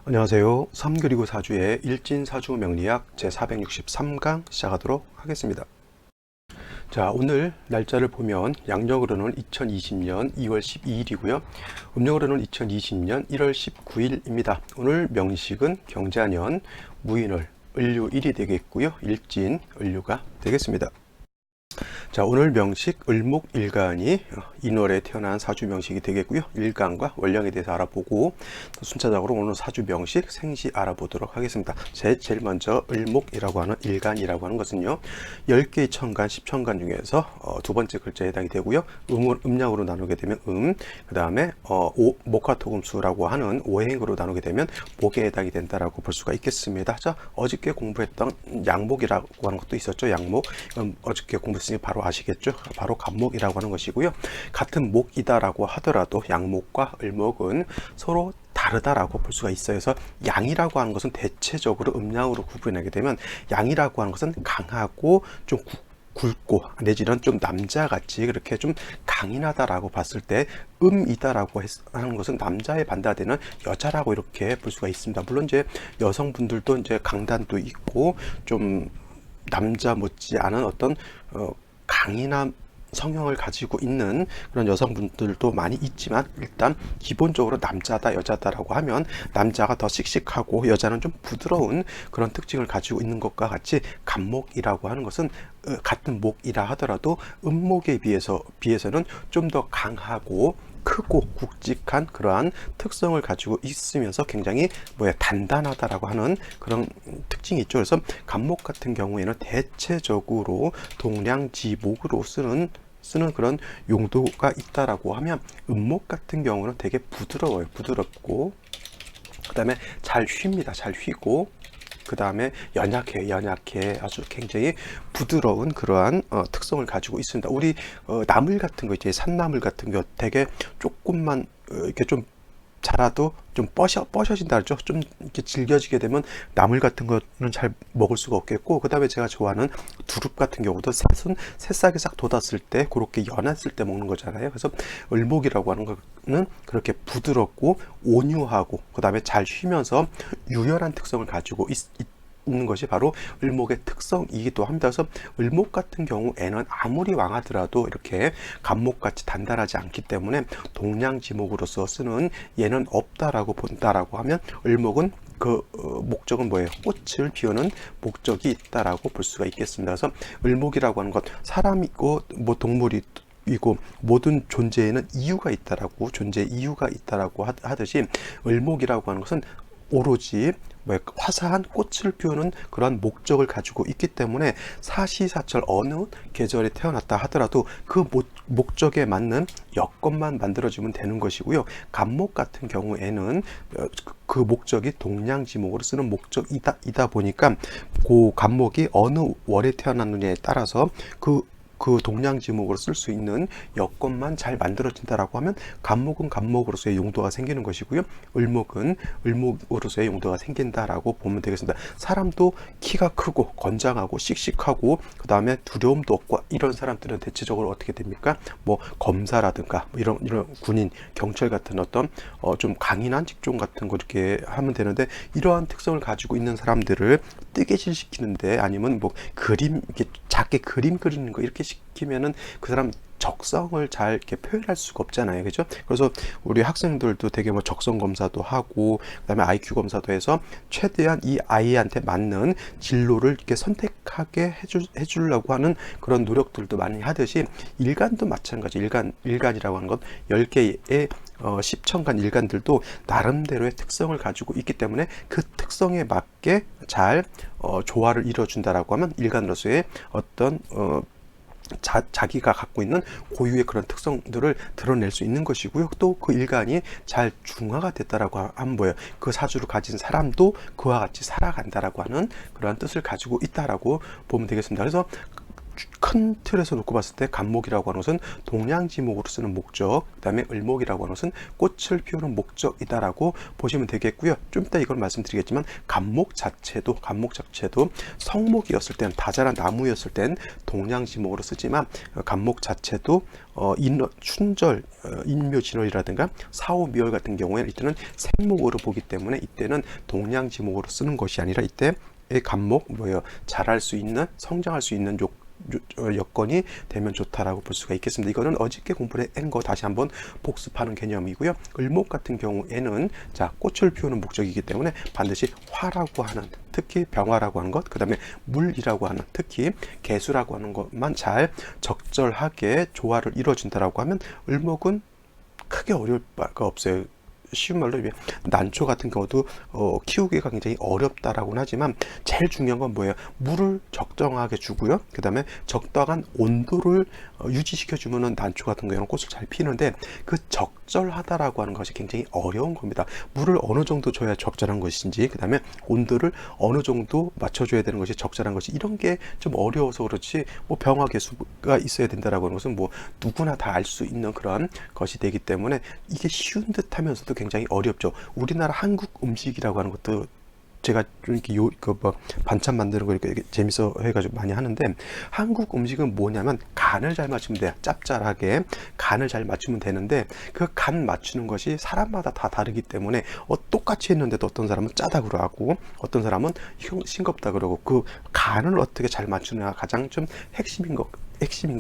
안녕하세요. 3 그리고 4주의 일진사주 명리학 제463강 시작하도록 하겠습니다. 자, 오늘 날짜를 보면 양력으로는 2020년 2월 12일이고요. 음력으로는 2020년 1월 19일입니다. 오늘 명식은 경자년 무인월 을료일이 되겠고요. 일진 을료가 되겠습니다. 자, 오늘 명식 을목일간이 인월에 태어난 사주 명식이 되겠고요. 일간과 월령에 대해서 알아보고 순차적으로 오늘 사주 명식 생시 알아보도록 하겠습니다. 제일 먼저 을목이라고 하는 일간이라고 하는 것은요, 10개의 천간, 10천간 중에서 두 번째 글자에 해당이 되고요. 음양으로 나누게 되면 그 다음에 목화토금수라고 하는 오행으로 나누게 되면 목에 해당이 된다라고 볼 수가 있겠습니다. 자, 어저께 공부했던 양목이라고 하는 것도 있었죠. 양목. 어저께 공부했으니 바로 아시겠죠? 바로 갑목이라고 하는 것이고요. 같은 목이다라고 하더라도 양목과 을목은 서로 다르다라고 볼 수가 있어요. 그래서 양이라고 하는 것은 대체적으로 음양으로 구분하게 되면 양이라고 하는 것은 강하고 좀 굵고 내지는 좀 남자같이 그렇게 좀 강인하다라고 봤을 때 이다라고 하는 것은 남자에 반대되는 여자라고 이렇게 볼 수가 있습니다. 물론 이제 여성분들도 이제 강단도 있고 좀 남자 못지 않은 어떤 강인한 성형을 가지고 있는 그런 여성분들도 많이 있지만, 일단 기본적으로 남자다 여자다라고 하면 남자가 더 씩씩하고 여자는 좀 부드러운 그런 특징을 가지고 있는 것과 같이 갑목이라고 하는 것은 같은 목이라 하더라도 음목에 비해서는 좀 더 강하고 크고 굵직한 그러한 특성을 가지고 있으면서 굉장히 단단하다라고 하는 그런 특징이 있죠. 그래서 갑목 같은 경우에는 대체적으로 동량지목으로 쓰는 그런 용도가 있다라고 하면, 음목 같은 경우는 되게 부드러워요. 부드럽고 그 다음에 잘 쉽니다. 잘 휘고 그 다음에 연약해 아주 굉장히 부드러운 그러한 특성을 가지고 있습니다. 우리 나물 같은 거, 이제 산나물 같은 거 되게 조금만 이렇게 좀 자라도 좀 뻐셔진다 그러죠. 좀 이렇게 질겨지게 되면 나물 같은 거는 잘 먹을 수가 없겠고, 그 다음에 제가 좋아하는 두릅 같은 경우도 새싹이 싹 돋았을 때, 그렇게 연했을 때 먹는 거잖아요. 그래서 을목이라고 하는 거는 그렇게 부드럽고 온유하고 그 다음에 잘 쉬면서 유연한 특성을 가지고 있는 것이 바로 을목의 특성이기도 합니다. 그래서 을목 같은 경우에는 아무리 왕하더라도 이렇게 갑목같이 단단하지 않기 때문에 동량지목으로서 쓰는 예는 없다라고 본다라고 하면, 을목은 그 목적은 뭐예요? 꽃을 피우는 목적이 있다라고 볼 수가 있겠습니다. 그래서 을목이라고 하는 것, 사람이고 동물이고 모든 존재에는 존재 이유가 있다라고 하듯이, 을목이라고 하는 것은 오로지 화사한 꽃을 피우는 그런 목적을 가지고 있기 때문에 사시사철 어느 계절에 태어났다 하더라도 그 목적에 맞는 여건만 만들어주면 되는 것이고요. 갑목 같은 경우에는 그 목적이 동량지목으로 쓰는 목적이다 보니까 그 갑목이 어느 월에 태어났느냐에 따라서 그 동량지목으로 쓸 수 있는 여건만 잘 만들어진다라고 하면, 갑목은 갑목으로서의 용도가 생기는 것이고요. 을목은 을목으로서의 용도가 생긴다라고 보면 되겠습니다. 사람도 키가 크고 건장하고 씩씩하고 그 다음에 두려움도 없고 이런 사람들은 대체적으로 어떻게 됩니까? 검사라든가 이런 군인, 경찰 같은 어떤 좀 강인한 직종 같은 거 이렇게 하면 되는데, 이러한 특성을 가지고 있는 사람들을 뜨개질 시키는데, 아니면 그림 이렇게 작게 그림 그리는 거 이렇게 시키면은 그 사람 적성을 잘 이렇게 표현할 수가 없잖아요. 그죠? 그래서 우리 학생들도 되게 적성 검사도 하고 그다음에 IQ 검사도 해서 최대한 이 아이한테 맞는 진로를 이렇게 선택하게 해주려고 하는 그런 노력들도 많이 하듯이, 일간도 마찬가지. 일간이라고 하는 건 10개의 10천간 일간들도 나름대로의 특성을 가지고 있기 때문에 그 특성에 맞게 잘 조화를 이뤄준다라고 하면, 일간으로서의 어떤 자기가 갖고 있는 고유의 그런 특성들을 드러낼 수 있는 것이고요. 또 그 일간이 잘 중화가 됐다라고 하면 뭐예요? 그 사주를 가진 사람도 그와 같이 살아간다라고 하는 그러한 뜻을 가지고 있다라고 보면 되겠습니다. 그래서 큰 틀에서 놓고 봤을 때 간목이라고 하는 것은 동량지목으로 쓰는 목적, 그 다음에 을목이라고 하는 것은 꽃을 피우는 목적이다라고 보시면 되겠고요. 좀 이따 이걸 말씀드리겠지만 간목 자체도 성목이었을 땐, 다자란 나무였을 땐 동량지목으로 쓰지만 간목 자체도 춘절, 인묘진월이라든가 사오미월 같은 경우에는 이때는 생목으로 보기 때문에 이때는 동량지목으로 쓰는 것이 아니라 이때 간목 자랄 수 있는, 성장할 수 있는 여건이 되면 좋다라고 볼 수가 있겠습니다. 이거는 어저께 공부를 한 거 다시 한번 복습하는 개념이고요. 을목 같은 경우에는 꽃을 피우는 목적이기 때문에 반드시 화라고 하는, 특히 병화라고 하는 것, 그 다음에 물이라고 하는, 특히 개수라고 하는 것만 잘 적절하게 조화를 이루어준다라고 하면 을목은 크게 어려울 바가 없어요. 쉬운 말로 난초 같은 경우도 키우기가 굉장히 어렵다라고는 하지만 제일 중요한 건 뭐예요? 물을 적정하게 주고요. 그 다음에 적당한 온도를 유지시켜 주면은 난초 같은 경우는 꽃을 잘 피는데, 그 적절하다라고 하는 것이 굉장히 어려운 겁니다. 물을 어느 정도 줘야 적절한 것인지, 그 다음에 온도를 어느 정도 맞춰줘야 되는 것이 적절한 것이, 이런 게 좀 어려워서 그렇지, 병화 개수가 있어야 된다라고 하는 것은 누구나 다 알 수 있는 그런 것이 되기 때문에 이게 쉬운 듯 하면서도 굉장히 어렵죠. 우리나라 한국 음식이라고 하는 것도 제가 좀 이렇게 반찬 만드는 거 이렇게 재밌어 해가지고 많이 하는데, 한국 음식은 뭐냐면 간을 잘 맞추면 돼요. 짭짤하게 간을 잘 맞추면 되는데, 그 간 맞추는 것이 사람마다 다 다르기 때문에 똑같이 했는데도 어떤 사람은 짜다 그러고 어떤 사람은 싱겁다 그러고, 그 간을 어떻게 잘 맞추느냐가 가장 좀 핵심인 것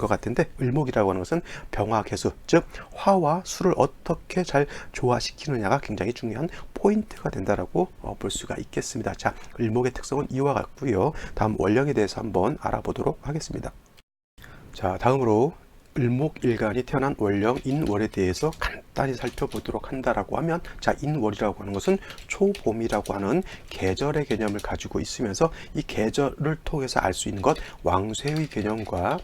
같은데, 을목이라고 하는 것은 병화 개수, 즉 화와 수를 어떻게 잘 조화시키느냐가 굉장히 중요한 포인트가 된다라고 볼 수가 있겠습니다. 자, 을목의 특성은 이와 같고요. 다음 월령에 대해서 한번 알아보도록 하겠습니다. 자, 다음으로 을목일간이 태어난 월령 인월에 대해서 간단히 살펴보도록 한다라고 하면, 인월이라고 하는 것은 초봄이라고 하는 계절의 개념을 가지고 있으면서, 이 계절을 통해서 알 수 있는 것, 왕쇠의 개념과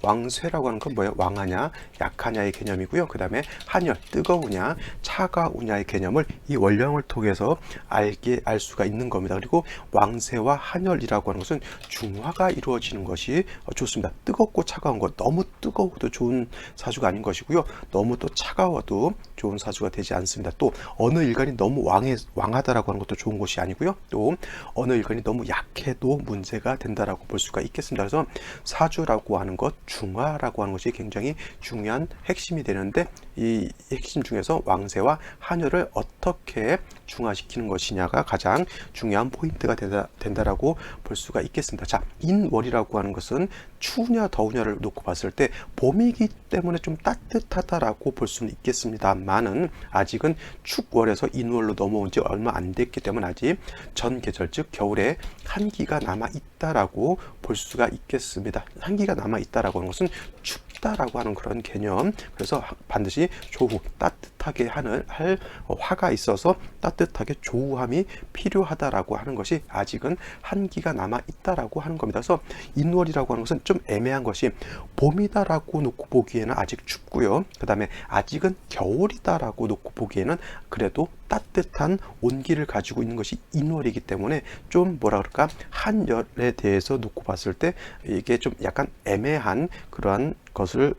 왕쇠라고 하는 건 뭐예요? 왕하냐, 약하냐의 개념이고요. 그 다음에 한열, 뜨거우냐, 차가우냐의 개념을 이 월령을 통해서 알 수가 있는 겁니다. 그리고 왕쇠와 한열이라고 하는 것은 중화가 이루어지는 것이 좋습니다. 뜨겁고 차가운 것, 너무 뜨거워도 좋은 사주가 아닌 것이고요. 너무 또 차가워도 좋은 사주가 되지 않습니다. 또 어느 일간이 너무 왕하다라고 하는 것도 좋은 것이 아니고요. 또 어느 일간이 너무 약해도 문제가 된다라고 볼 수가 있겠습니다. 그래서 사주라고 하는 것, 중화라고 하는 것이 굉장히 중요한 핵심이 되는데, 이 핵심 중에서 왕세와 한열을 어떻게 중화시키는 것이냐가 가장 중요한 포인트가 된다라고 볼 수가 있겠습니다. 자, 인월이라고 하는 것은 추우냐 더우냐를 놓고 봤을 때 봄이기 때문에 좀 따뜻하다라고 볼 수는 있겠습니다만은, 아직은 축월에서 인월로 넘어온 지 얼마 안 됐기 때문에 아직 전 계절, 즉 겨울에 한기가 남아 있다라고 볼 수가 있겠습니다. 한기가 남아 있다라고 하는 것은 춥다라고 하는 그런 개념. 그래서 반드시 조후, 따뜻하게 할 화가 있어서 따뜻하게 조우함이 필요하다라고 하는 것이, 아직은 한기가 남아 있다라고 하는 겁니다. 그래서 인월이라고 하는 것은 좀 애매한 것이, 봄이다라고 놓고 보기에는 아직 춥고요. 그 다음에 아직은 겨울이다라고 놓고 보기에는 그래도 따뜻한 온기를 가지고 있는 것이 인월이기 때문에, 좀 한열에 대해서 놓고 봤을 때 이게 좀 약간 애매한 그러한 것을,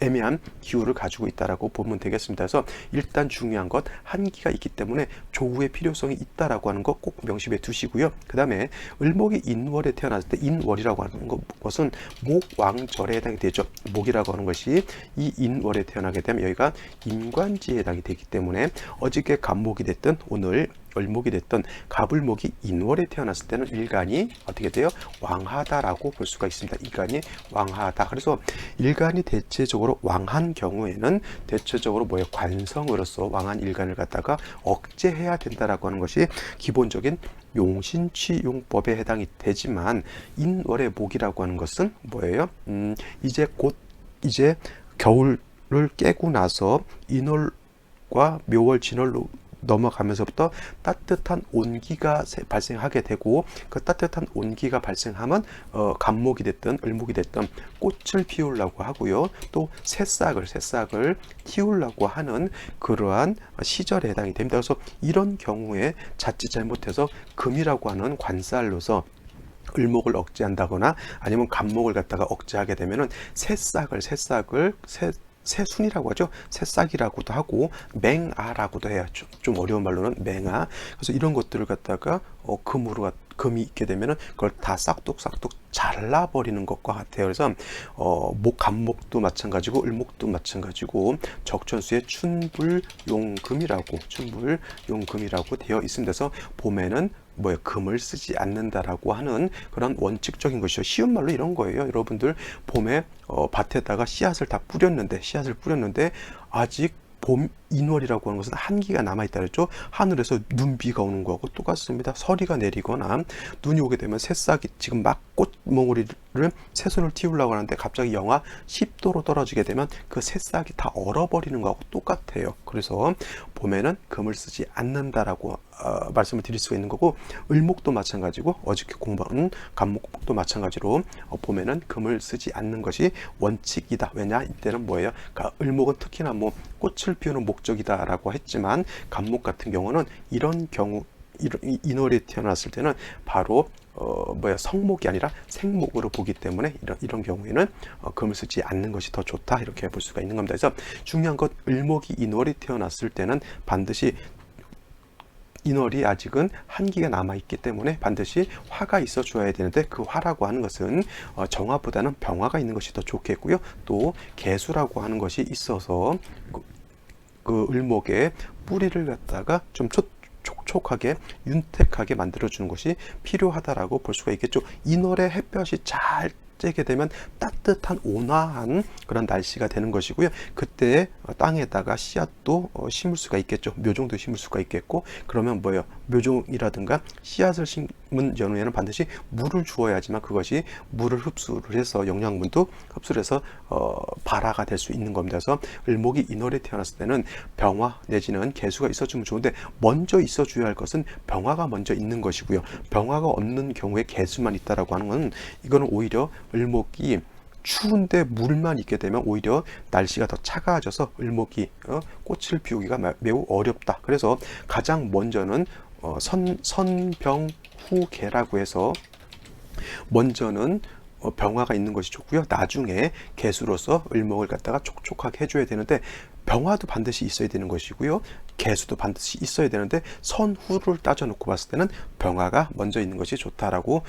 애매한 기후를 가지고 있다라고 보면 되겠습니다. 그래서 일단 중요한 것, 한기가 있기 때문에 조우의 필요성이 있다라고 하는 것 꼭 명심해 두시고요. 그 다음에 을목이 인월에 태어났을 때, 인월이라고 하는 것은 목왕절에 해당이 되죠. 목이라고 하는 것이 이 인월에 태어나게 되면 여기가 임관지에 해당이 되기 때문에, 어저께 간목이 됐든 오늘 을목이 됐던 갑을목이 인월에 태어났을 때는 일간이 어떻게 돼요? 왕하다라고 볼 수가 있습니다. 일간이 왕하다. 그래서 일간이 대체적으로 왕한 경우에는 대체적으로 관성으로서 왕한 일간을 갖다가 억제해야 된다라고 하는 것이 기본적인 용신취용법에 해당이 되지만, 인월의 목이라고 하는 것은 뭐예요? 이제 겨울을 깨고 나서 인월과 묘월, 진월로 넘어가면서부터 따뜻한 온기가 발생하게 되고, 그 따뜻한 온기가 발생하면 간목이 됐든 을목이 됐든 꽃을 피우려고 하고요. 또 새싹을 키우려고 하는 그러한 시절에 해당이 됩니다. 그래서 이런 경우에 자칫 잘못해서 금이라고 하는 관살로서 을목을 억제한다거나 아니면 간목을 갖다가 억제하게 되면은 새순이라고 하죠. 새싹이라고도 하고 맹아라고도 해요. 좀 어려운 말로는 맹아. 그래서 이런 것들을 갖다가 금이 있게 되면은 그걸 다 싹둑싹둑 잘라버리는 것과 같아요. 그래서 간목도 마찬가지고 을목도 마찬가지고 적천수의 춘불용금이라고 되어 있습니다. 그래서 봄에는 금을 쓰지 않는다라고 하는 그런 원칙적인 것이죠. 쉬운 말로 이런 거예요. 여러분들 봄에 밭에다가 씨앗을 뿌렸는데 아직 봄 인월이라고 하는 것은 한기가 남아있다 그랬죠. 하늘에서 눈비가 오는 거하고 똑같습니다. 서리가 내리거나 눈이 오게 되면 새싹이 지금 막 꽃몽우리를 새순을 틔우려고 하는데 갑자기 영하 10도로 떨어지게 되면 그 새싹이 다 얼어버리는 거하고 똑같아요. 그래서 봄에는 금을 쓰지 않는다라고 말씀을 드릴 수가 있는 거고, 을목도 마찬가지고 어저께 공부한 간목도 마찬가지로 봄에는 금을 쓰지 않는 것이 원칙이다. 왜냐? 이때는 뭐예요? 그러니까 을목은 특히나 꽃을 피우는 목적이다라고 했지만 간목 같은 경우는 이런 경우 인월이 태어났을 때는 바로 성목이 아니라 생목으로 보기 때문에 이런 경우에는 금을 쓰지 않는 것이 더 좋다, 이렇게 볼 수가 있는 겁니다. 그래서 중요한 것, 을목이 인월이 태어났을 때는 반드시 인월이 아직은 한기가 남아있기 때문에 반드시 화가 있어 줘야 되는데, 그 화라고 하는 것은 정화보다는 병화가 있는 것이 더 좋겠고요. 또 개수라고 하는 것이 있어서 그 을목의 뿌리를 갖다가 좀 촉촉하게 윤택하게 만들어주는 것이 필요하다라고 볼 수가 있겠죠. 인월에 햇볕이 잘 쬐게 되면 따뜻한 온화한 그런 날씨가 되는 것이고요. 그때 땅에다가 씨앗도 심을 수가 있겠죠. 묘종도 심을 수가 있겠고, 그러면 묘종이라든가 씨앗을 심은 연후에는 반드시 물을 주어야지만 그것이 물을 흡수를 해서 영양분도 흡수를 해서 발화가 될 수 있는 겁니다. 그래서 을목이 인월에 태어났을 때는 병화 내지는 개수가 있어주면 좋은데, 먼저 있어줘야 할 것은 병화가 먼저 있는 것이고요. 병화가 없는 경우에 개수만 있다라고 하는 건, 이거는 오히려 을목이 추운데 물만 있게 되면 오히려 날씨가 더 차가워져서 을목이 꽃을 피우기가 매우 어렵다. 그래서 가장 먼저는 선병후개라고 해서 먼저는 병화가 있는 것이 좋고요. 나중에 개수로서 을목을 갖다가 촉촉하게 해줘야 되는데, 병화도 반드시 있어야 되는 것이고요. 개수도 반드시 있어야 되는데, 선후를 따져놓고 봤을 때는 병화가 먼저 있는 것이 좋다라고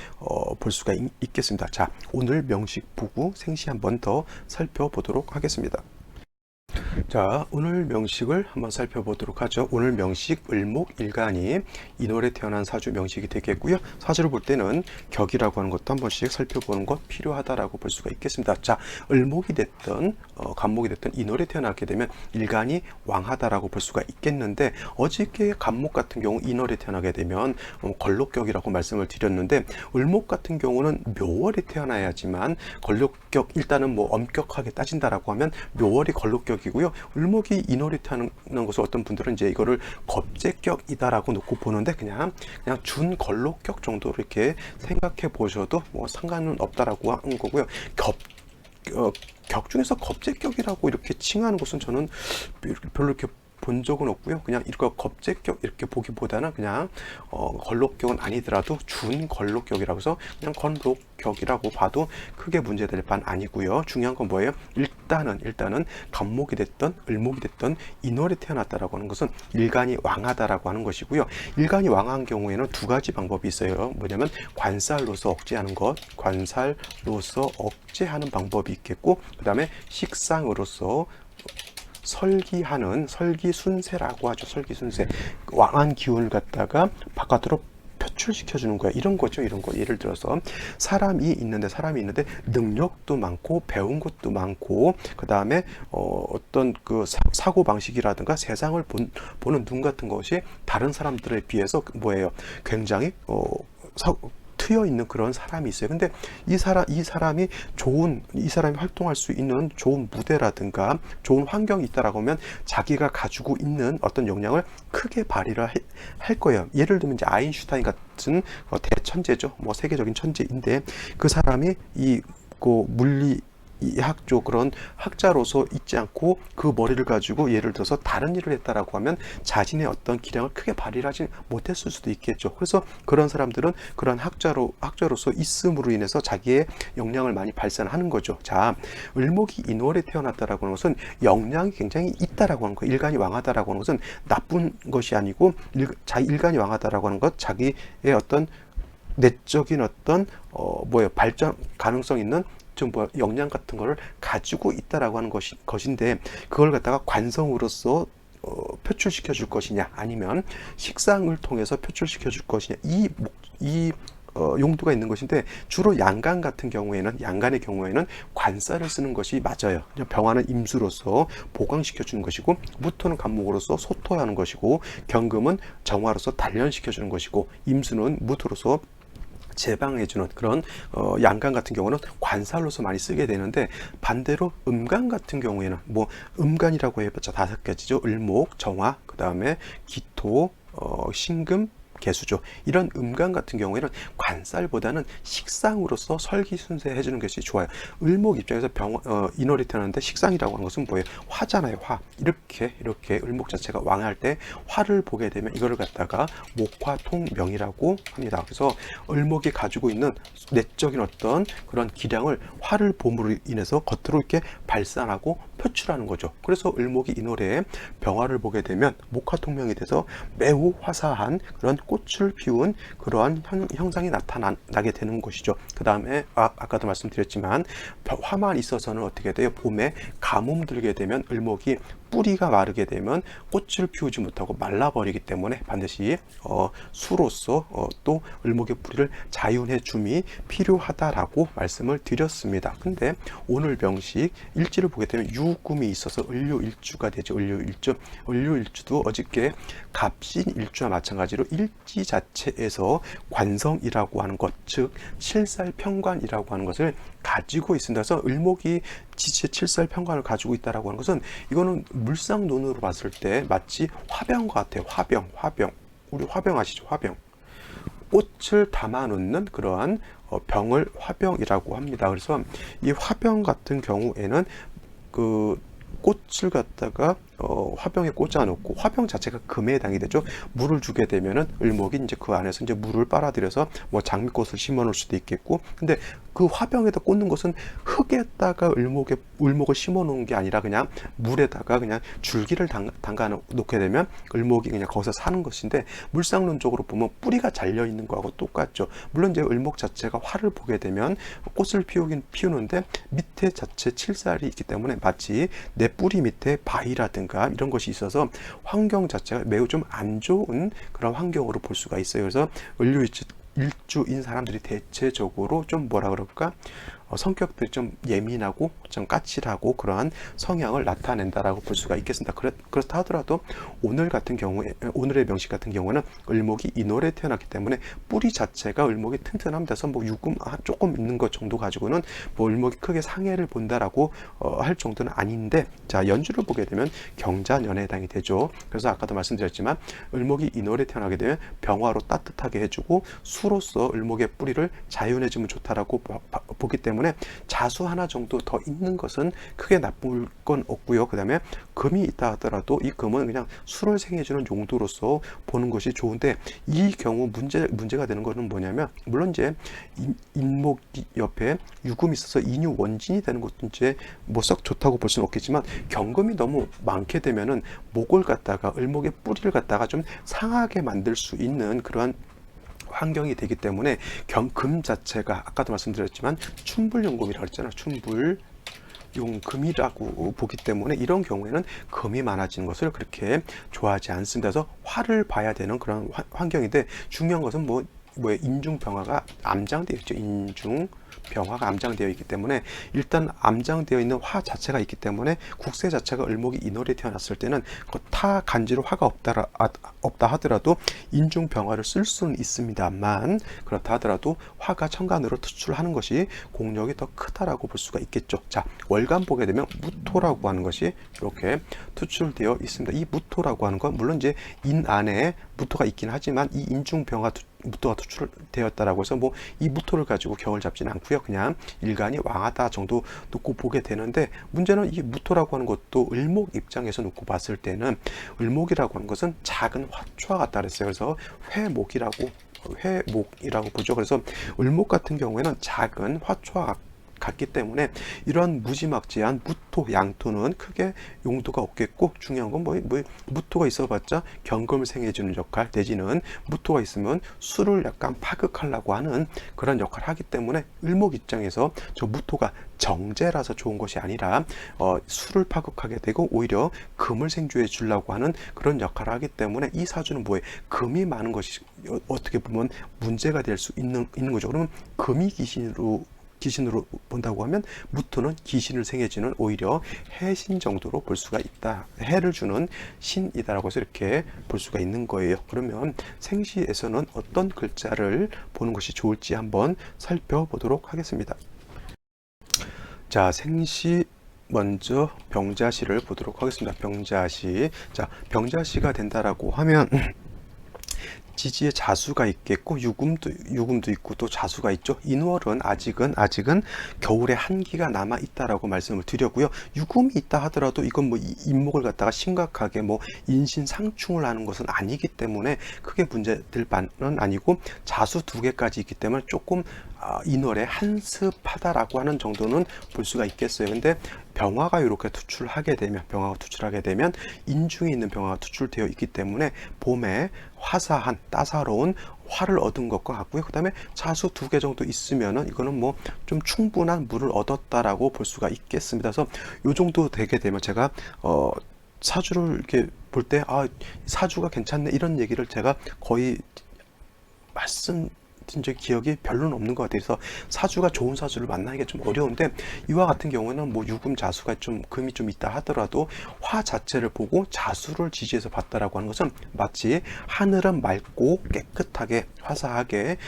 볼 수가 있겠습니다. 자, 오늘 명식 보고 생시 한번 더 살펴보도록 하겠습니다. 자, 오늘 명식을 한번 살펴보도록 하죠. 오늘 명식 을목일간이 인월에 태어난 사주 명식이 되겠고요. 사주를 볼 때는 격이라고 하는 것도 한 번씩 살펴보는 것 필요하다라고 볼 수가 있겠습니다. 자, 을목이 됐든 간목이 됐든 인월에 태어나게 되면 일간이 왕하다라고 볼 수가 있겠는데, 어저께 간목 같은 경우 인월에 태어나게 되면 걸록격이라고 말씀을 드렸는데, 을목 같은 경우는 묘월에 태어나야지만 걸록격, 일단은 엄격하게 따진다라고 하면 묘월이 걸록격이고요. 을목이 인월에 태어나는 것을 어떤 분들은 이제 이거를 겁재격이다라고 놓고 보는데, 그냥 준 걸록격 정도로 이렇게 생각해 보셔도 상관은 없다라고 하는 거고요. 격 중에서 겁재격이라고 이렇게 칭하는 것은 저는 별로 이렇게 본 적은 없고요. 그냥 이거 겁재격 이렇게 보기보다는 그냥 걸록격은 아니더라도 준 걸록격이라고 해서 그냥 걸록격이라고 봐도 크게 문제될 반 아니고요. 중요한 건 뭐예요? 일단은 간목이 됐던 을목이 됐던 인월에 태어났다라고 하는 것은 일간이 왕하다라고 하는 것이고요. 일간이 왕한 경우에는 두 가지 방법이 있어요. 뭐냐면 관살로서 억제하는 것, 관살로서 억제하는 방법이 있겠고, 그 다음에 식상으로서 설기하는 설기순세라고 하죠. 설기순세, 왕한 기운을 갖다가 바깥으로 표출시켜주는 거야. 이런 거죠. 이런 거. 예를 들어서 사람이 있는데 능력도 많고 배운 것도 많고, 그 다음에 어떤 그 사고 방식이라든가 세상을 보는 눈 같은 것이 다른 사람들에 비해서 굉장히 트여 있는 그런 사람이 있어요. 근데 이 사람이 활동할 수 있는 좋은 무대라든가 좋은 환경이 있다라고 하면 자기가 가지고 있는 어떤 역량을 크게 발휘를 할 거예요. 예를 들면 이제 아인슈타인 같은 대천재죠. 세계적인 천재인데, 그 사람이 이 물리 이 학조 그런 학자로서 있지 않고 그 머리를 가지고 예를 들어서 다른 일을 했다라고 하면 자신의 어떤 기량을 크게 발휘하지 못했을 수도 있겠죠. 그래서 그런 사람들은 그런 학자로서 있음으로 인해서 자기의 역량을 많이 발산하는 거죠. 자, 을목이 인월에 태어났다라고 하는 것은 역량이 굉장히 있다라고 하는 거, 일간이 왕하다라고 하는 것은 나쁜 것이 아니고 일간이 왕하다라고 하는 것, 자기의 어떤 내적인 어떤 발전 가능성 있는 좀 역량 같은 거를 가지고 있다라고 하는 것인데 그걸 갖다가 관성으로서 표출시켜 줄 것이냐 아니면 식상을 통해서 표출시켜 줄 것이냐 이 용도가 있는 것인데 주로 양간의 경우에는 관살을 쓰는 것이 맞아요. 병화는 임수로서 보강시켜 주는 것이고 무토는 간목으로서 소토하는 것이고 경금은 정화로서 단련시켜 주는 것이고 임수는 무토로서 제방해주는 그런 양간 같은 경우는 관살로서 많이 쓰게 되는데 반대로 음간 같은 경우에는 음간이라고 해봤자 5가지죠. 을목, 정화, 그 다음에 기토, 신금, 개수죠. 이런 음간 같은 경우에는 관살보다는 식상으로서 설기순세 해주는 것이 좋아요. 을목 입장에서 인월이 태어났는데 식상이라고 하는 것은 뭐예요? 화잖아요. 화. 이렇게 을목 자체가 왕할 때 화를 보게 되면 이거를 갖다가 목화통명이라고 합니다. 그래서 을목이 가지고 있는 내적인 어떤 그런 기량을 화를 봄으로 인해서 겉으로 이렇게 발산하고 표출하는 거죠. 그래서 을목이 인월에 병화를 보게 되면 목화통명이 돼서 매우 화사한 그런 꽃을 피운 그러한 형상이 나타나게 되는 것이죠. 그 다음에 아까도 말씀드렸지만 화만 있어서는 어떻게 돼요? 봄에 가뭄 들게 되면 을목이 뿌리가 마르게 되면 꽃을 피우지 못하고 말라버리기 때문에 반드시 수로서 또 을목의 뿌리를 자윤해 줌이 필요하다라고 말씀을 드렸습니다. 근데 오늘 병식 일지를 보게 되면 유금이 있어서 을료일주가 되죠. 을료일주도 어저께 갑신일주와 마찬가지로 일지 자체에서 관성이라고 하는 것, 즉 칠살평관이라고 하는 것을 가지고 있습니다. 그래서 을목이 지지의 칠살평관을 가지고 있다라고 하는 것은 이거는 물상론으로 봤을 때 마치 화병과 같아요. 화병. 우리 화병 아시죠? 화병. 꽃을 담아 놓는 그러한 병을 화병이라고 합니다. 그래서 이 화병 같은 경우에는 그 꽃을 갖다가 화병에 꽂아 놓고 화병 자체가 금에 해당이 되죠. 물을 주게 되면은 을목이 이제 그 안에서 이제 물을 빨아들여서 장미꽃을 심어 놓을 수도 있겠고, 근데 그 화병에다 꽂는 것은 흙에다가 을목을 심어 놓은 게 아니라 그냥 물에다가 그냥 줄기를 담가 놓게 되면 을목이 그냥 거기서 사는 것인데, 물상론적으로 보면 뿌리가 잘려 있는 거하고 똑같죠. 물론 이제 을목 자체가 화를 보게 되면 꽃을 피우는데 밑에 자체 칠살이 있기 때문에 마치 내 뿌리 밑에 바위라든가 이런 것이 있어서 환경 자체가 매우 좀 안 좋은 그런 환경으로 볼 수가 있어요. 그래서 을류일주인 사람들이 대체적으로 좀 뭐라 그럴까? 성격들이 좀 예민하고 좀 까칠하고 그러한 성향을 나타낸다라고 볼 수가 있겠습니다. 그렇다 하더라도 오늘의 명식 같은 경우는 을목이 인월에 태어났기 때문에 뿌리 자체가 을목이 튼튼합니다. 그래서 유금 조금 있는 것 정도 가지고는 을목이 크게 상해를 본다라고 할 정도는 아닌데, 자, 연주를 보게 되면 경자년에 해당이 되죠. 그래서 아까도 말씀드렸지만 을목이 인월에 태어나게 되면 병화로 따뜻하게 해주고 수로서 을목의 뿌리를 자연해주면 좋다라고 보기 때문에 자수 하나 정도 더 있는 것은 크게 나쁠 건 없고요. 그 다음에 금이 있다 하더라도 이 금은 그냥 수를 생해주는 용도로서 보는 것이 좋은데, 이 경우 문제가 되는 것은 뭐냐면, 물론 이제 인목 옆에 유금이 있어서 인유 원진이 되는 것도 이제 썩 좋다고 볼 수는 없겠지만, 경금이 너무 많게 되면은 목을 갖다가 을목의 뿌리를 갖다가 좀 상하게 만들 수 있는 그러한 환경이 되기 때문에 금 자체가 아까도 말씀드렸지만 춘불용금이라고 했잖아요. 춘불용금이라고 보기 때문에 이런 경우에는 금이 많아지는 것을 그렇게 좋아하지 않습니다. 그래서 화를 봐야 되는 그런 환경인데, 중요한 것은 인중병화가 암장되어 있죠. 인중병화가 암장되어 있기 때문에, 일단 암장되어 있는 화 자체가 있기 때문에 국세 자체가 을목이 인월에 태어났을 때는 타 간지로 화가 없다 하더라도 인중병화를 쓸 수는 있습니다만, 그렇다 하더라도 화가 천간으로 투출하는 것이 공력이 더 크다라고 볼 수가 있겠죠. 자, 월간 보게 되면 무토라고 하는 것이 이렇게 투출되어 있습니다. 이 무토라고 하는 건 물론 이제 인 안에 무토가 있긴 하지만 이 인중병화 무토가 투출되었다라고 해서 이 무토를 가지고 경을 잡지는 않고요. 그냥 일간이 왕하다 정도 놓고 보게 되는데, 문제는 이 무토라고 하는 것도 을목 입장에서 놓고 봤을 때는 을목이라고 하는 것은 작은 화초와 같다 그랬어요. 그래서 회목이라고 보죠. 그래서 을목 같은 경우에는 작은 화초와 같기 때문에 이런 무지막지한 무토, 양토는 크게 용도가 없겠고, 중요한 건 무토가 있어봤자 경금을 생해주는 역할, 내지는 무토가 있으면 수를 약간 파극하려고 하는 그런 역할을 하기 때문에 을목 입장에서 저 무토가 정제라서 좋은 것이 아니라 수를 파극하게 되고 오히려 금을 생주해 주려고 하는 그런 역할을 하기 때문에 이 사주는 금이 많은 것이 어떻게 보면 문제가 될 수 있는 거죠. 그러면 금이 기신으로 본다고 하면 무토는 기신을 생해주는 오히려 해신 정도로 볼 수가 있다. 해를 주는 신이다라고 해서 이렇게 볼 수가 있는 거예요. 그러면 생시에서는 어떤 글자를 보는 것이 좋을지 한번 살펴보도록 하겠습니다. 자, 생시 먼저 병자시를 보도록 하겠습니다. 병자시. 자, 병자시가 된다라고 하면 지지에 자수가 있겠고 유금도 있고 또 자수가 있죠. 인월은 아직은 겨울에 한기가 남아 있다라고 말씀을 드렸고요. 유금이 있다 하더라도 이건 인목을 갖다가 심각하게 인신상충을 하는 것은 아니기 때문에 크게 문제될 바는 아니고, 자수 2개까지 있기 때문에 조금 인월에 한습하다라고 하는 정도는 볼 수가 있겠어요. 근데 병화가 이렇게 투출하게 되면 인중에 있는 병화가 투출되어 있기 때문에 봄에 화사한 따사로운 화를 얻은 것과 같고요. 그 다음에 자수 2개 정도 있으면은 이거는 좀 충분한 물을 얻었다라고 볼 수가 있겠습니다. 그래서 요 정도 되게 되면 제가 사주를 이렇게 볼 때 사주가 괜찮네 이런 얘기를 제가 거의 말씀드린 기억이 별로는 없는 것 같아요. 그래서 사주가 좋은 사주를 만나기가 좀 어려운데, 이와 같은 경우는 유금 자수가 금이 좀 있다 하더라도 화 자체를 보고 자수를 지지해서 봤다라고 하는 것은 마치 하늘은 맑고 깨끗하게 화사하게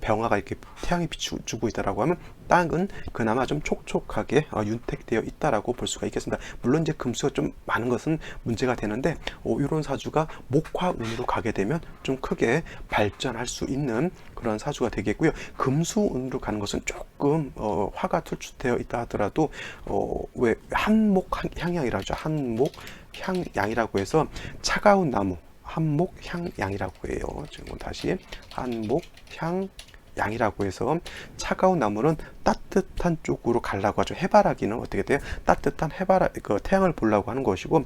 병화가 이렇게 태양이 비추고 있다라고 하면 땅은 그나마 좀 촉촉하게 윤택되어 있다라고 볼 수가 있겠습니다. 물론 이제 금수가 좀 많은 것은 문제가 되는데, 이런 사주가 목화운으로 가게 되면 좀 크게 발전할 수 있는 그런 사주가 되겠고요. 금수운으로 가는 것은 조금 화가 투출되어 있다 하더라도 왜 한목향양이라고 하죠. 한목향양이라고 해서 차가운 나무 한목향양이라고 해요. 지금 다시 한목향 양이라고 해서 차가운 나무는 따뜻한 쪽으로 가려고 하죠. 해바라기는 어떻게 돼요? 따뜻한 태양을 보려고 하는 것이고,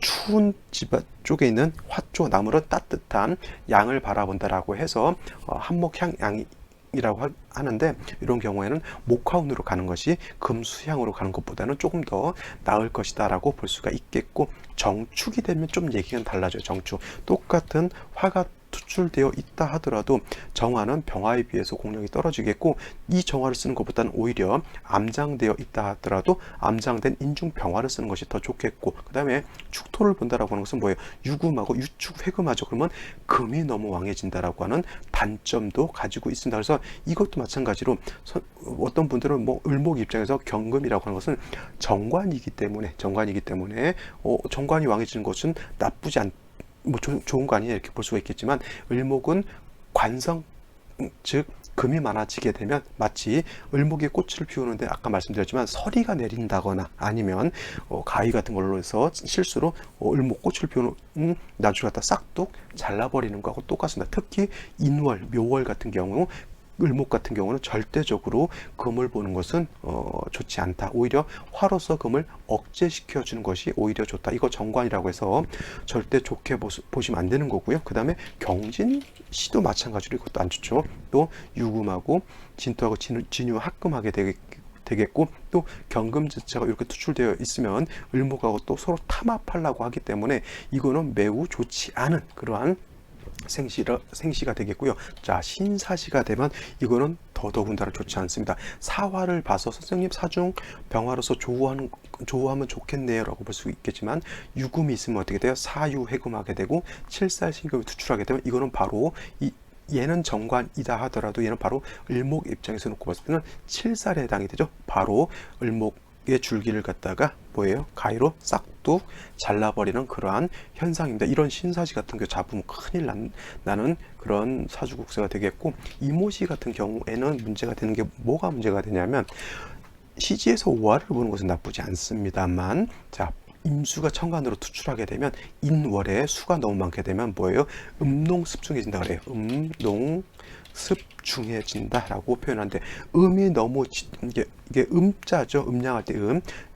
추운 집 쪽에 있는 화초 나무는 따뜻한 양을 바라본다라고 해서 한목향양이라고 하는데, 이런 경우에는 목화운으로 가는 것이 금수향으로 가는 것보다는 조금 더 나을 것이다 라고 볼 수가 있겠고, 정축이 되면 좀 얘기가 달라져요. 정축 똑같은 화가 투출되어 있다 하더라도 정화는 병화에 비해서 공력이 떨어지겠고, 이 정화를 쓰는 것보다는 오히려 암장되어 있다 하더라도 암장된 인중 병화를 쓰는 것이 더 좋겠고, 그 다음에 축토를 본다라고 하는 것은 유금하고 유축 회금하죠. 그러면 금이 너무 왕해진다라고 하는 단점도 가지고 있습니다. 그래서 이것도 마찬가지로 어떤 분들은 을목 입장에서 경금이라고 하는 것은 정관이기 때문에 정관이 왕해지는 것은 나쁘지 않다, 좋은 거 아니냐 이렇게 볼 수가 있겠지만, 을목은 관성, 즉 금이 많아지게 되면 마치 을목이 꽃을 피우는데 아까 말씀드렸지만 서리가 내린다거나 아니면 가위 같은 걸로 해서 실수로 을목 꽃을 피우는 나중에 갖다 싹둑 잘라버리는 거하고 똑같습니다. 특히 인월, 묘월 같은 경우, 을목 같은 경우는 절대적으로 금을 보는 것은 좋지 않다. 오히려 화로서 금을 억제시켜 주는 것이 오히려 좋다. 이거 정관이라고 해서 절대 좋게 보시면 안 되는 거고요. 그 다음에 경진시도 마찬가지로 이것도 안 좋죠. 또 유금하고 진토하고 진유 합금하게 되겠고, 또 경금 자체가 이렇게 투출되어 있으면 을목하고 또 서로 탐합하려고 하기 때문에 이거는 매우 좋지 않은 그러한 생시가 되겠고요. 자, 신사시가 되면 이거는 더더군다나 좋지 않습니다. 사화를 봐서 선생님 사중 병화로서 조우하면 좋겠네요 라고 볼 수 있겠지만, 유금이 있으면 어떻게 돼요? 사유해금하게 되고 칠살신금이 투출하게 되면 이거는 바로 얘는 정관이다 하더라도 얘는 바로 을목 입장에서 놓고 봤을 때는 칠살에 해당이 되죠. 바로 을목 을목의 줄기를 갖다가 뭐예요? 가위로 싹둑 잘라버리는 그러한 현상입니다. 이런 신사시 같은 거 잡으면 큰일 나는 그런 사주국세가 되겠고, 이모시 같은 경우에는 문제가 되는 게 뭐가 문제가 되냐면, 시지에서 오화를 보는 것은 나쁘지 않습니다만, 자, 임수가 천간으로 투출하게 되면 인월에 수가 너무 많게 되면 뭐예요? 음농습중해진다 그래요. 음농습중해진다라고 표현하는데, 음이 너무 이게 음자죠. 음양할 때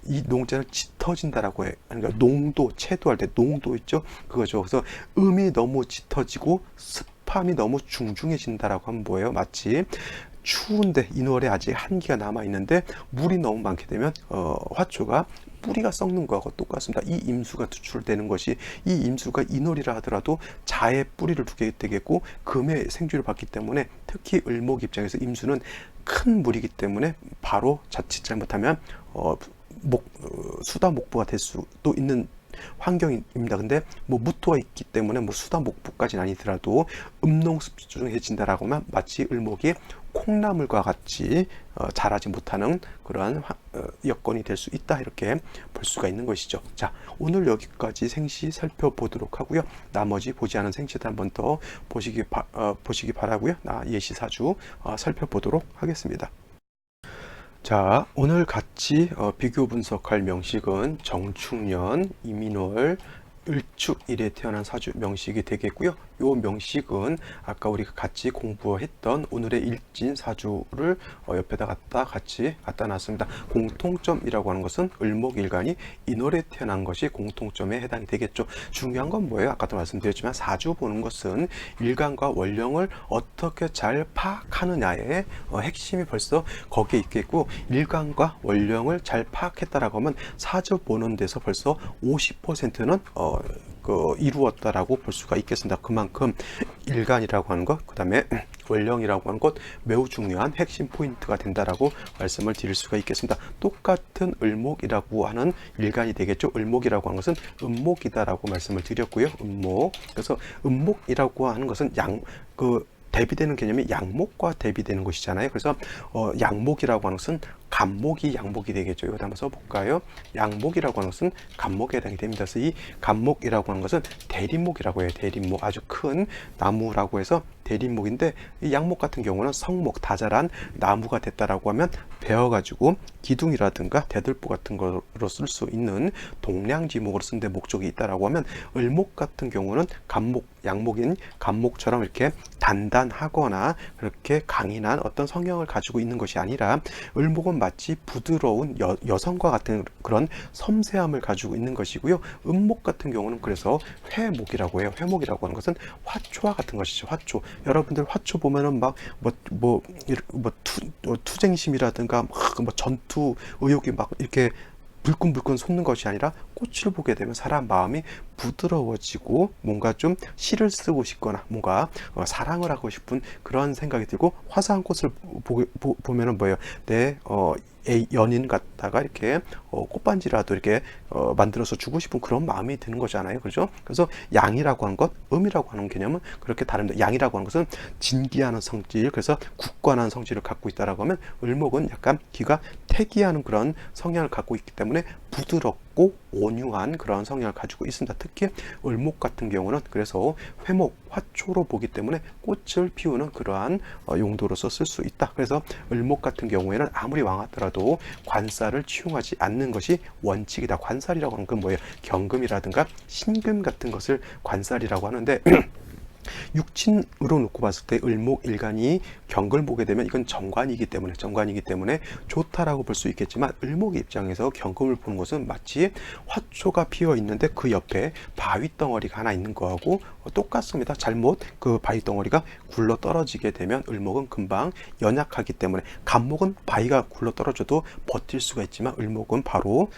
이 농자는 짙어진다라고 해요. 그러니까 농도, 채도할 때 농도 있죠. 그거죠. 그래서 음이 너무 짙어지고 습함이 너무 중중해진다라고 하면 뭐예요? 마치 추운데 인월에 아직 한기가 남아 있는데 물이 너무 많게 되면 화초가 뿌리가 썩는 거하고 똑같습니다. 이 임수가 투출되는 것이, 이 임수가 인월이라 하더라도 자의 뿌리를 두게 되겠고 금의 생주를 받기 때문에, 특히 을목 입장에서 임수는 큰 물이기 때문에 바로 자칫 잘못하면 수다 목부가 될 수도 있는 환경입니다. 근데 뭐 무토가 있기 때문에 뭐 수다 목부까지는 아니더라도 음농습중해진다라고 하면 마치 을목이 콩나물과 같이 자라지 못하는 그러한 여건이 될 수 있다, 이렇게 볼 수가 있는 것이죠. 자, 오늘 여기까지 생시 살펴보도록 하고요. 나머지 보지 않은 생시도 한번 더 보시기 바라고요. 예시 사주 살펴보도록 하겠습니다. 자, 오늘 같이 비교 분석할 명식은 정축년, 이민월, 을축일에 태어난 사주 명식이 되겠고요. 이 명식은 아까 우리가 같이 공부했던 오늘의 일진 사주를 옆에다 같이 갖다 놨습니다. 공통점이라고 하는 것은 을목일간이 인월에 태어난 것이 공통점에 해당이 되겠죠. 중요한 건 뭐예요? 아까도 말씀드렸지만 사주 보는 것은 일간과 원령을 어떻게 잘 파악하느냐의 핵심이 벌써 거기에 있겠고, 일간과 원령을 잘 파악했다라고 하면 사주 보는 데서 벌써 50%는 이루었다라고 볼 수가 있겠습니다. 그만큼 일간이라고 하는 것, 그 다음에 원령이라고 하는 것 매우 중요한 핵심 포인트가 된다라고 말씀을 드릴 수가 있겠습니다. 똑같은 을목이라고 하는 일간이 되겠죠. 을목이라고 하는 것은 음목이다라고 말씀을 드렸고요. 음목. 그래서 음목이라고 하는 것은 대비되는 개념이 양목과 대비되는 것이잖아요. 그래서 양목이라고 하는 것은 간목이 양목이 되겠죠. 이거 한번 써볼까요? 양목이라고 하는 것은 간목에 해당이 됩니다. 그래서 이 간목이라고 하는 것은 대립목이라고 해요. 대립목, 아주 큰 나무라고 해서 대립목인데, 이 양목 같은 경우는 성목, 다자란 나무가 됐다라고 하면 베어가지고 기둥이라든가 대들보 같은 거로 쓸 수 있는 동량지목으로 쓴 데 목적이 있다라고 하면, 을목 같은 경우는 간목, 양목인 간목처럼 이렇게 단단하거나 그렇게 강인한 어떤 성향을 가지고 있는 것이 아니라, 을목은 마치 부드러운 여성과 같은 그런 섬세함을 가지고 있는 것이고요. 음목 같은 경우는 그래서 회목이라고 해요. 회목이라고 하는 것은 화초와 같은 것이죠. 화초. 여러분들 화초 보면은 막 투쟁심이라든가 전투 의욕이 막 이렇게 불끈불끈 솟는 것이 아니라, 꽃을 보게 되면 사람 마음이 부드러워지고 뭔가 좀 시를 쓰고 싶거나 뭔가 사랑을 하고 싶은 그런 생각이 들고, 화사한 꽃을 보면은 뭐예요? 내 연인 같다가 이렇게 꽃반지라도 이렇게 만들어서 주고 싶은 그런 마음이 드는 거잖아요. 그렇죠? 그래서 양이라고 하는 것, 음이라고 하는 개념은 그렇게 다릅니다. 양이라고 하는 것은 진기하는 성질, 그래서 굳건한 성질을 갖고 있다라고 하면, 을목은 약간 기가 태기하는 그런 성향을 갖고 있기 때문에 부드럽고 온유한 그런 성향을 가지고 있습니다. 특히 을목 같은 경우는 그래서 회목, 화초로 보기 때문에 꽃을 피우는 그러한 용도로서 쓸 수 있다. 그래서 을목 같은 경우에는 아무리 왕하더라도 관살을 치용하지 않는 것이 원칙이다. 관살이라고 하는 건 뭐예요? 경금이라든가 신금 같은 것을 관살이라고 하는데, 육친으로 놓고 봤을 때 을목일간이 경금을 보게 되면 이건 정관이기 때문에 좋다라고 볼 수 있겠지만, 을목 입장에서 경금을 보는 것은 마치 화초가 피어 있는데 그 옆에 바위 덩어리가 하나 있는 거하고 똑같습니다. 잘못 그 바위 덩어리가 굴러 떨어지게 되면 을목은 금방 연약하기 때문에, 간목은 바위가 굴러 떨어져도 버틸 수가 있지만, 을목은 바로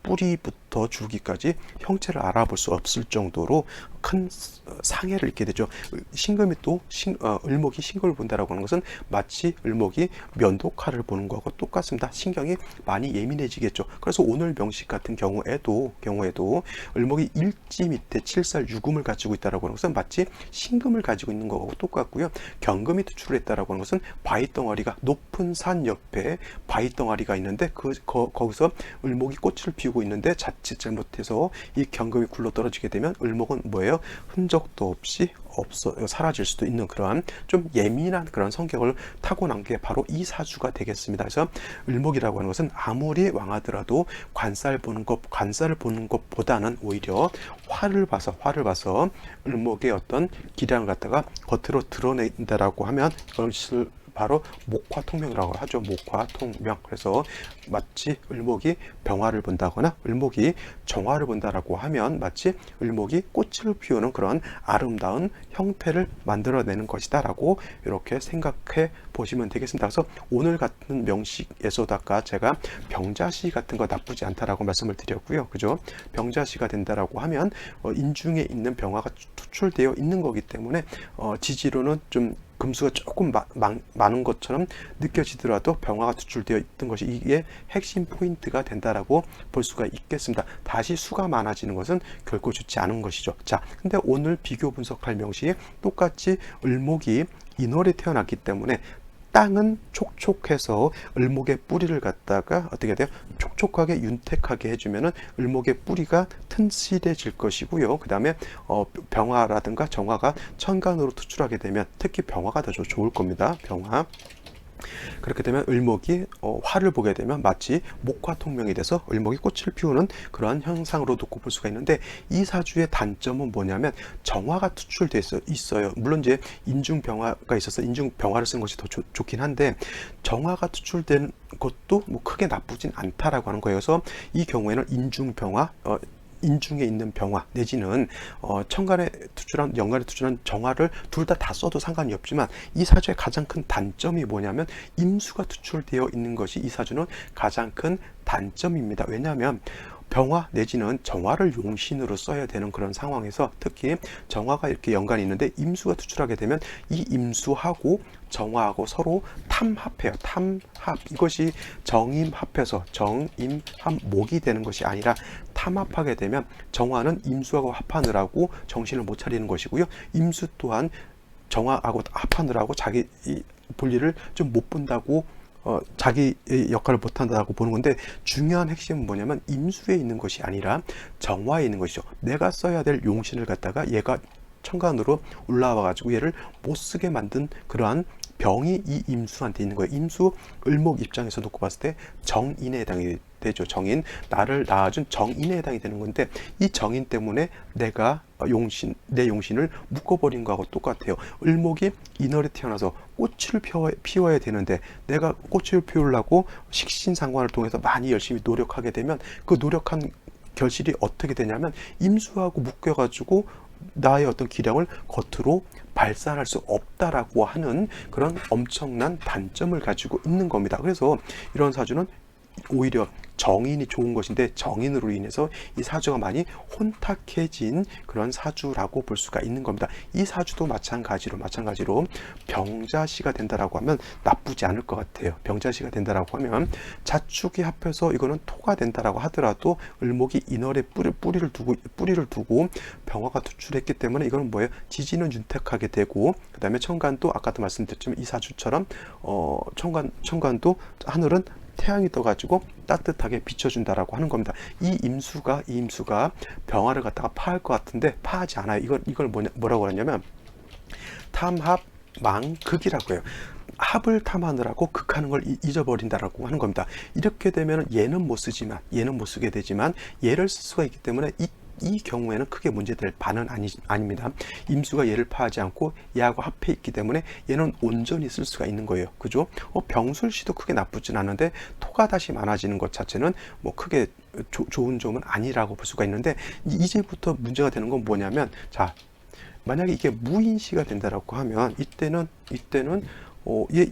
뿌리부터 줄기까지 형체를 알아볼 수 없을 정도로 큰 상해를 입게 되죠. 신금이 또 을목이 신금을 본다라고 하는 것은 마치 을목이 면도칼을 보는 거하고 똑같습니다. 신경이 많이 예민해지겠죠. 그래서 오늘 명식 같은 경우에도 을목이 일지 밑에 7살 유금을 가지고 있다라고 하는 것은 마치 신금을 가지고 있는 거하고 똑같고요. 경금이 투출을 했다라고 하는 것은 바위 덩어리가 높은 산 옆에 바위 덩어리가 있는데 거기서 을목이 꽃을 피우고 있는데 자칫 잘못해서 이 경금이 굴러 떨어지게 되면 을목은 뭐예요? 흔적도 없이 사라질 수도 있는 그러한 좀 예민한 그런 성격을 타고난 게 바로 이 사주가 되겠습니다. 그래서 을목이라고 하는 것은 아무리 왕하더라도 관살을 보는 것보다는 오히려 화를 봐서 을목의 어떤 기량을 갖다가 겉으로 드러낸다라고 하면 그것을 바로 목화통명이라고 하죠. 목화통명. 그래서 마치 을목이 병화를 본다거나 을목이 정화를 본다라고 하면 마치 을목이 꽃을 피우는 그런 아름다운 형태를 만들어내는 것이다 라고 이렇게 생각해 보시면 되겠습니다. 그래서 오늘 같은 명식에서도 아까 제가 병자시 같은 거 나쁘지 않다라고 말씀을 드렸고요. 그죠? 병자시가 된다라고 하면 인중에 있는 병화가 투출되어 있는 거기 때문에 지지로는 좀 금수가 조금 많은 것처럼 느껴지더라도 병화가 투출되어 있던 것이 이게 핵심 포인트가 된다라고 볼 수가 있겠습니다. 다시 수가 많아지는 것은 결코 좋지 않은 것이죠. 자, 근데 오늘 비교 분석할 명식이 똑같이 을목이 인월에 태어났기 때문에 땅은 촉촉해서 을목의 뿌리를 갖다가 어떻게 돼요? 촉촉하게 윤택하게 해주면은 을목의 뿌리가 튼실해질 것이고요. 그 다음에 병화라든가 정화가 천간으로 투출하게 되면 특히 병화가 더 좋을 겁니다. 병화. 그렇게 되면 을목이 화를 보게 되면 마치 목화통명이 돼서 을목이 꽃을 피우는 그러한 형상으로 놓고 볼 수가 있는데 이 사주의 단점은 뭐냐면 정화가 투출돼 있어요. 물론 이제 인중병화가 있어서 인중병화를 쓰는 것이 더 좋긴 한데 정화가 투출된 것도 뭐 크게 나쁘진 않다라고 하는 거예요. 그래서 이 경우에는 인중병화 인중에 있는 병화 내지는 천간에 투출한 연간에 투출한 정화를 둘 다 써도 상관이 없지만 이 사주의 가장 큰 단점이 뭐냐면 임수가 투출되어 있는 것이 이 사주는 가장 큰 단점입니다. 왜냐하면 병화 내지는 정화를 용신으로 써야 되는 그런 상황에서 특히 정화가 이렇게 연관이 있는데 임수가 투출하게 되면 이 임수하고 정화하고 서로 탐합해요. 탐합. 이것이 정임합해서 정임합목이 되는 것이 아니라 탐합하게 되면 정화는 임수하고 합하느라고 정신을 못 차리는 것이고요. 임수 또한 정화하고 합하느라고 자기 볼일을 좀 못 본다고 자기 역할을 못한다고 보는 건데 중요한 핵심은 뭐냐면 임수에 있는 것이 아니라 정화에 있는 것이죠. 내가 써야 될 용신을 갖다가 얘가 천간으로 올라와 가지고 얘를 못 쓰게 만든 그러한 병이 이 임수한테 있는 거예요. 임수 을목 입장에서 놓고 봤을 때 정인에 해당이 되죠. 정인, 나를 낳아준 정인에 해당이 되는 건데 이 정인 때문에 내가 내 용신을 묶어버린 거하고 똑같아요. 을목이 인월에 태어나서 꽃을 피워야 되는데 내가 꽃을 피우려고 식신상관을 통해서 많이 열심히 노력하게 되면 그 노력한 결실이 어떻게 되냐면 임수하고 묶여가지고 나의 어떤 기량을 겉으로 발산할 수 없다라고 하는 그런 엄청난 단점을 가지고 있는 겁니다. 그래서 이런 사주는 오히려 정인이 좋은 것인데 정인으로 인해서 이 사주가 많이 혼탁해진 그런 사주라고 볼 수가 있는 겁니다. 이 사주도 마찬가지로 병자시가 된다라고 하면 나쁘지 않을 것 같아요. 병자시가 된다라고 하면 자축이 합해서 이거는 토가 된다라고 하더라도 을목이 인월에 뿌리를 두고 병화가 투출했기 때문에 이거는 뭐예요? 지지는 윤택하게 되고 그 다음에 천간도 아까도 말씀드렸지만 이 사주처럼 천간도 하늘은 태양이 떠가지고 따뜻하게 비춰준다라고 하는 겁니다. 이 임수가 병화를 갖다가 파할 것 같은데 파하지 않아요. 이걸 뭐라고 하냐면 탐합망극이라고 해요. 합을 탐하느라고 극하는 걸 잊어버린다라고 하는 겁니다. 이렇게 되면 얘는 못 쓰게 되지만 얘를 쓸 수가 있기 때문에 이 경우에는 크게 문제될 바는 아닙니다. 임수가 얘를 파하지 않고 얘하고 합해 있기 때문에 얘는 온전히 쓸 수가 있는 거예요. 그죠? 병술시도 크게 나쁘진 않은데 토가 다시 많아지는 것 자체는 뭐 크게 좋은 점은 아니라고 볼 수가 있는데 이제부터 문제가 되는 건 뭐냐면 자 만약에 이게 무인시가 된다라고 하면 이때는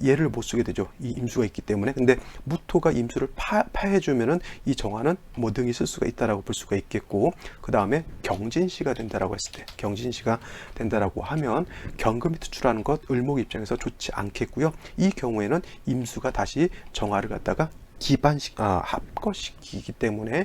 얘를 못 쓰게 되죠. 이 임수가 있기 때문에. 근데 무토가 임수를 파해주면은 이 정화는 뭐 등이 쓸 수가 있다라고 볼 수가 있겠고, 그 다음에 경진시가 된다라고 했을 때, 경진시가 된다라고 하면 경금이 투출하는 것 을목 입장에서 좋지 않겠고요. 이 경우에는 임수가 다시 정화를 갖다가 합거시키기 때문에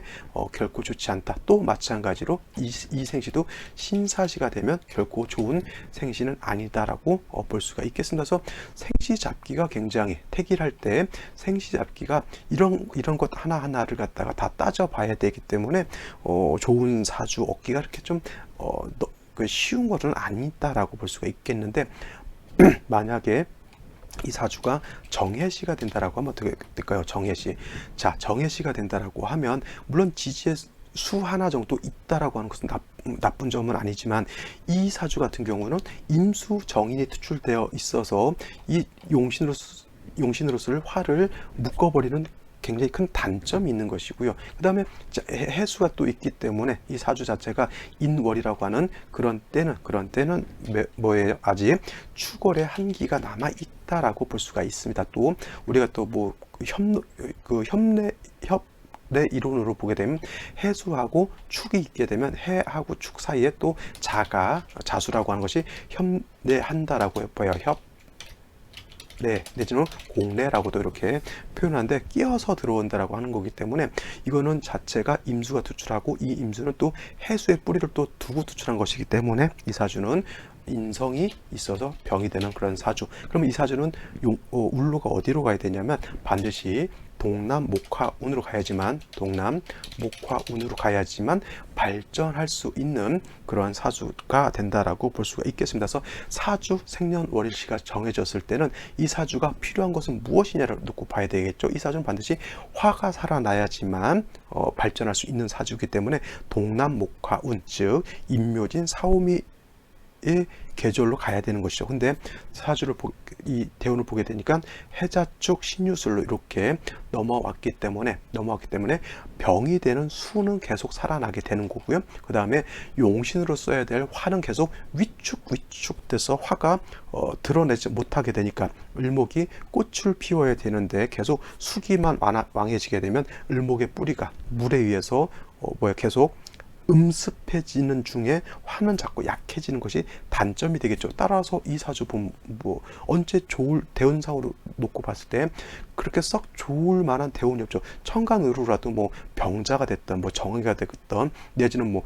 결코 좋지 않다. 또 마찬가지로 이 생시도 신사시가 되면 결코 좋은 생시는 아니다라고 볼 수가 있겠습니다. 그래서 생시 잡기가 굉장히 태길할 때 생시 잡기가 이런 것 하나하나를 갖다가 다 따져봐야 되기 때문에 좋은 사주 얻기가 이렇게 좀 쉬운 것은 아니다라고 볼 수가 있겠는데, 만약에 이 사주가 정해시가 된다라고 하면 어떻게 될까요? 정해시. 자, 정해시가 된다라고 하면 물론 지지에 수 하나 정도 있다라고 하는 것은 나쁜 점은 아니지만, 이 사주 같은 경우는 임수 정인이 투출되어 있어서 이 용신으로서를 화를 묶어버리는 굉장히 큰 단점이 있는 것이고요. 그 다음에 해수가 또 있기 때문에 이 사주 자체가 인월이라고 하는 그런 때는 뭐예요? 아직 추월의 한기가 남아 있다라고 볼 수가 있습니다. 또 우리가 또 뭐 협내 이론으로 보게 되면 해수하고 축이 있게 되면 해하고 축 사이에 또 자수라고 하는 것이 협내한다라고 보여요. 내지는 공례라고도 이렇게 표현하는데 끼어서 들어온다라고 하는 거기 때문에, 이거는 자체가 임수가 투출하고 이 임수는 또 해수의 뿌리를 또 두고 투출한 것이기 때문에 이 사주는 인성이 있어서 병이 되는 그런 사주. 그러면 이 사주는 울로가 어디로 가야 되냐면 반드시 동남 목화운으로 가야지만 발전할 수 있는 그런 사주가 된다라고 볼 수가 있겠습니다. 그래서 사주 생년월일시가 정해졌을 때는 이 사주가 필요한 것은 무엇이냐를 놓고 봐야 되겠죠. 이 사주는 반드시 화가 살아나야지만 발전할 수 있는 사주이기 때문에 동남 목화운, 즉 임묘진 사오미 의 계절로 가야 되는 것이죠. 근데 사주를 이 대운을 보게 되니까 해자축 신유술로 이렇게 넘어왔기 때문에 병이 되는 수는 계속 살아나게 되는 거고요. 그 다음에 용신으로 써야 될 화는 계속 위축돼서 화가 드러내지 못하게 되니까 을목이 꽃을 피워야 되는데 계속 수기만 왕해지게 되면 을목의 뿌리가 물에 의해서 계속 음습해지는 중에 화는 자꾸 약해지는 것이 단점이 되겠죠. 따라서 이 사주 보면 언제 좋을 대운상으로 놓고 봤을 때 그렇게 썩 좋을 만한 대운이 없죠. 천간으로라도 병자가 됐던 정의가 됐던 내지는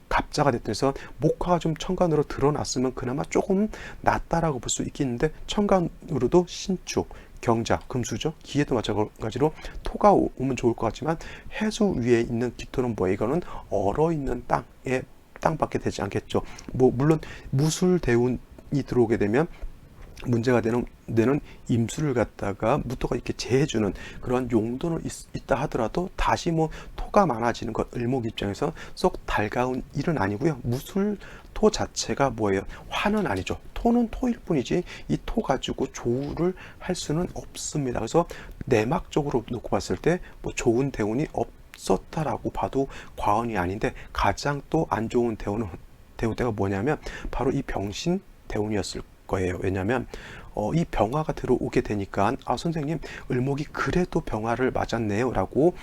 갑자가 됐던 해서 목화가 좀 천간으로 드러났으면 그나마 조금 낫다라고 볼 수 있겠는데, 천간으로도 신축, 경자, 금수죠. 기에도 마찬가지로 토가 오면 좋을 것 같지만 해수 위에 있는 기토는 이거는 얼어있는 땅밖에 되지 않겠죠. 물론 무술 대운이 들어오게 되면 문제가 되는 임수를 갖다가 무토가 이렇게 제해주는 그런 용도는 있다 하더라도 다시 토가 많아지는 것, 을목 입장에서 썩 달가운 일은 아니고요. 무술토 자체가 화는 아니죠. 토는 토일 뿐이지 이 토 가지고 조우를 할 수는 없습니다. 그래서 내막적으로 놓고 봤을 때 좋은 대운이 없었다라고 봐도 과언이 아닌데, 가장 또 안 좋은 대운때가 뭐냐면 바로 이 병신 대운이었을 거예요. 왜냐하면 이 병화가 들어오게 되니까 선생님 을목이 그래도 병화를 맞았네요 라고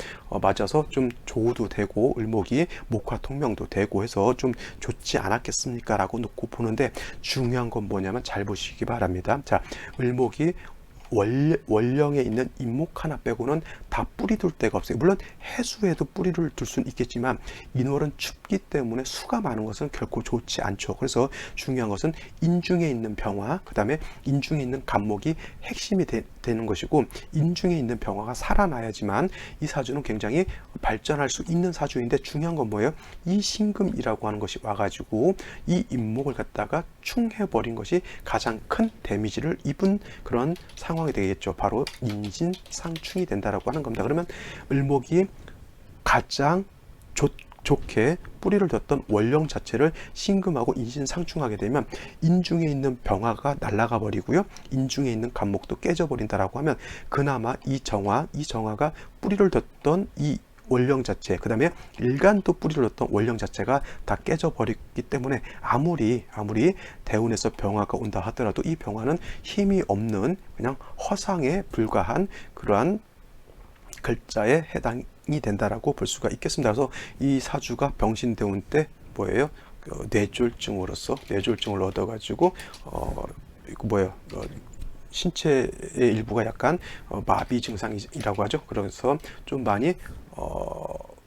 맞아서 좀 조우도 되고 을목이 목화 통명도 되고 해서 좀 좋지 않았겠습니까 라고 놓고 보는데, 중요한 건 뭐냐면 잘 보시기 바랍니다. 자, 을목이 원령에 있는 인목 하나 빼고는 다 뿌리 둘 데가 없어요. 물론 해수에도 뿌리를 둘 수는 있겠지만 인월은 춥기 때문에 수가 많은 것은 결코 좋지 않죠. 그래서 중요한 것은 인중에 있는 병화, 그 다음에 인중에 있는 간목이 핵심이 되는 것이고, 인중에 있는 병화가 살아나야지만 이 사주는 굉장히 발전할 수 있는 사주인데, 중요한 건 뭐예요? 이 신금이라고 하는 것이 와가지고 이 인목을 갖다가 충해버린 것이 가장 큰 데미지를 입은 그런 상황이 되겠죠. 바로 인신상충이 된다라고 하는 겁니다. 그러면 을목이 가장 좋게 뿌리를 뒀던 원령 자체를 신금하고 인신상충하게 되면 인중에 있는 병화가 날아가 버리고요. 인중에 있는 간목도 깨져 버린다라고 하면 그나마 이 정화가 뿌리를 뒀던 이 원령 자체, 그 다음에 일간도 뿌리를 넣었던 원령 자체가 다 깨져버렸기 때문에 아무리 대운에서 병화가 온다 하더라도 이 병화는 힘이 없는 그냥 허상에 불과한 그러한 글자에 해당이 된다라고 볼 수가 있겠습니다. 그래서 이 사주가 병신대운 때 뭐예요? 뇌졸중을 얻어가지고 이거 뭐예요? 신체의 일부가 약간 마비 증상이라고 하죠. 그래서 좀 많이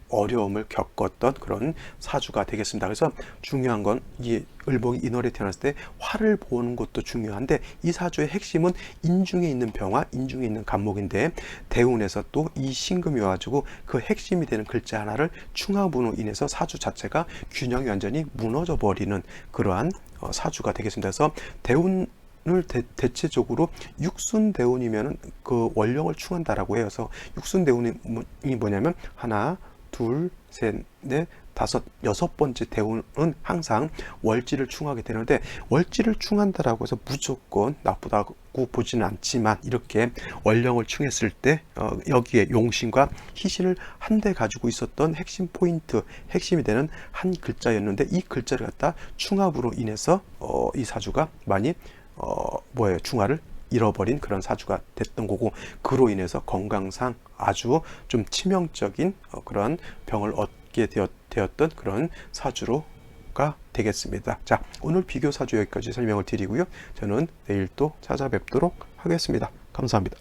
어려움을 겪었던 그런 사주가 되겠습니다. 그래서 중요한 건 이 을목이 인월에 태어났을 때 화를 보는 것도 중요한데 이 사주의 핵심은 인중에 있는 병화, 인중에 있는 간목인데 대운에서 또 이 신금이 와가지고 그 핵심이 되는 글자 하나를 충합으로 인해서 사주 자체가 균형이 완전히 무너져 버리는 그러한 사주가 되겠습니다. 그래서 대운 을 대체적으로 육순대운이면 그 원령을 충한다라고 해요. 그래서 육순대운이 뭐냐면 하나, 둘, 셋, 넷, 다섯, 여섯 번째 대운은 항상 월지를 충하게 되는데 월지를 충한다라고 해서 무조건 나쁘다고 보지는 않지만 이렇게 원령을 충했을 때 여기에 용신과 희신을 한데 가지고 있었던 핵심 포인트, 핵심이 되는 한 글자였는데 이 글자를 갖다 충합으로 인해서 이 사주가 많이 중화를 잃어버린 그런 사주가 됐던 거고 그로 인해서 건강상 아주 좀 치명적인 그런 병을 얻게 되었던 그런 사주로가 되겠습니다. 자, 오늘 비교 사주 여기까지 설명을 드리고요. 저는 내일 또 찾아뵙도록 하겠습니다. 감사합니다.